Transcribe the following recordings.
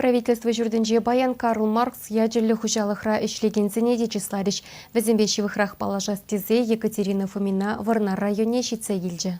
Правительство жүрдінже баян Карл Маркс ядерлі хұжалықра ішлегензіне де числарыш. Візімбешівіқрақ палажас тезе Екатерина Фомина Варна районе шитса елжі.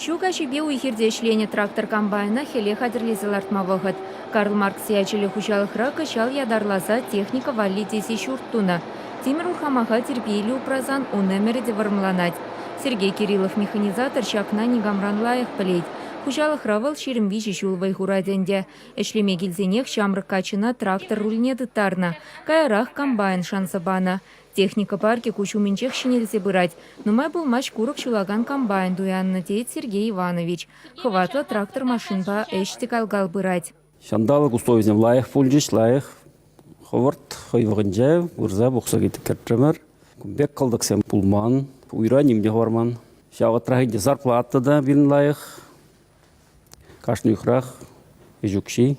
Шука шибе уйхерде ішлене трактор комбайна хеле хадірлезіл артма вғыт. Карл Маркс ядерлі хұжалықра кышал ядарласа техника валли тесе шурттуна. Тимир Урхамаха терпейлі упразан унэмереде вармланать. Сергей Кириллов механизатор шакна негамран лайық білейд. Хужалық равал шерімбе жешулвай хураденде. Эшлеме келзенек шамрық качына трактор руліне дыттарна. Кайрақ комбайн шансабана. Техника парке кучуменчех шинелзе бырать. Нумай был матч курок шулаган комбайн дуянна дейт Сергей Иванович. Хватла трактор машинба эштик алгал бырать. Шандалы густовизем лайық пульжиш лайық. Ховард хайвағынжа ұрза бұқса кетіп кәртремер. Бек қалдық сен пулман. Уйра немде варман. Шағыт рахинде зарплаты да білін лайық. Кашны юхрақ, жүкші,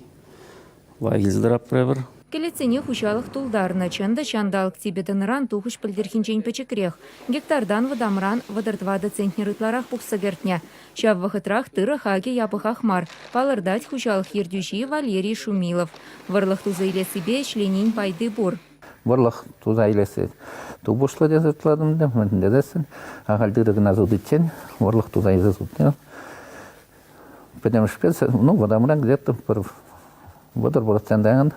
лайық елздірап превер. Келетсене хушалық тулдарына чанда-чандалық тибетіныран тухыш пілдерхінчен печекрех. Гектардан вадамран вадардвады центнерытларах бұқсагертня. Шав вахытрах тыры хаге япыхах мар. Палырдать хушалық ердюші Валерий Шумилов. Варлық туза илесібе шленин пайды бур. Варлық туза илесі тубушлы дезертладым да, мәтінде десін. Ағалдырығын азудытчен, варлық туза изазудтен. Потому что, вадамран где-то водар борцендаган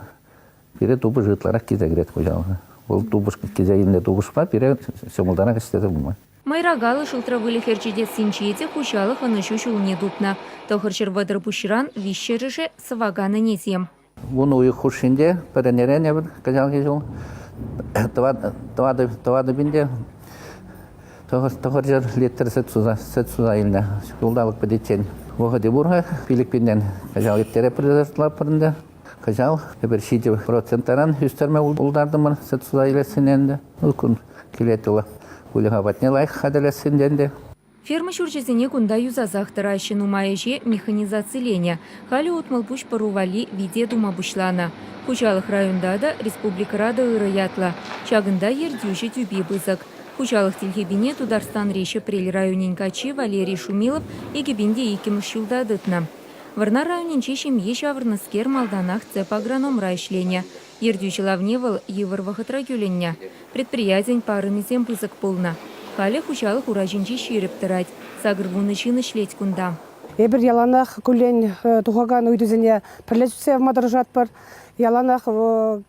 перед тубы житларах кизагрет хужалға. Бұл тубыш кизагинде тубышпа, перед сөмілдана кістеді бұлмай. Майрагалы шылтравылы херчеде синчеде хушалық анышу шулне дупна. Тохыршыр вадар пушыран вишшерыше саваганы незем. Бұны ұйық хушинде, пәренерен ебір кажалғы жол. Тавады бінде тохыржыр леттер сет суза еліне. Шулдалық бәдетчен. Оғады бұрға Филиппинден кажал еттері президентлап бұрынды. Кажал бір 60%-таран үстерме ұлдардымыр сет суза елесіненді. Үкін келетілі ұлыға батне лайық қадалесінденді. Ферма шурчезіне күнда юзазақтыра шыну майыже механизацилене. Халі отмалпуш парували виде дума бұшлана. Хучалық районда да республика рада ұры ятла. Чагында ердюші тюбе бұзық. Хучалық телхебине Тударстан реші прель районен качи Валерий Шумилов егебінде екіміш жылда дытна. Варна районен чешем еш авырныскер малданах цеп агроном райшлене. Ердюші лавневал евір вахытра юленне. Предприятен парымезем бұзық полна. Халі хучалық уражынчи шеріп тұрать. Сагырбуны чыны шлеть кунда. Ебір яланақ күлен тұғаған өйдізіне пірлесусе мадржат бар. Яланақ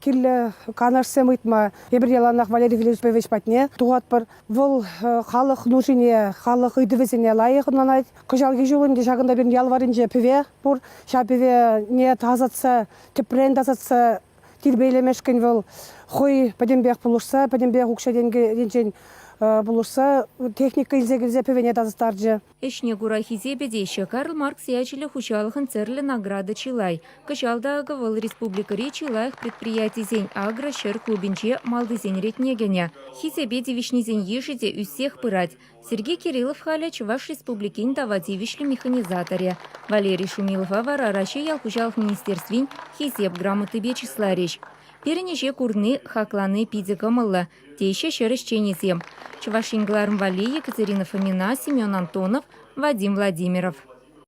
келі канашсем ұйтма. Ебір яланақ Валерий Филиппович патне тұғат бар. Бұл халық нужине, халық өйдізіне лайық ұнанайды. Күжалғы жолында жағында берін ялварынже піве бұр. Ша піве не тазатса, тепрен тазатса тирбейлемешкен бұл. Хой падембек бұлырса, падембек ұқшаденген бұлырса, техника илзе-гілзе пөвене тазыстаржы. Эшне гура хизебедейші Карл Маркс ячілі хучалығын церлі награды Чилай. Кышалда ағывыл республикари Чилайық предприятизен агро шыр клубинче малдызен ретнегене. Хизебедевишнезен ешіде үссех пырать. Сергей Кириллов халя Чуваш республикин давадевишлі механизаторе. Валерий Шумилов авара раши ялхужалық министерствин хизеб грамоты бечислареш. Перенеже курны хакланы пиде кымылы, тейше шерышченезем. Чувашингларым Вали, Екатерина Фомина, Семен Антонов, Вадим Владимиров.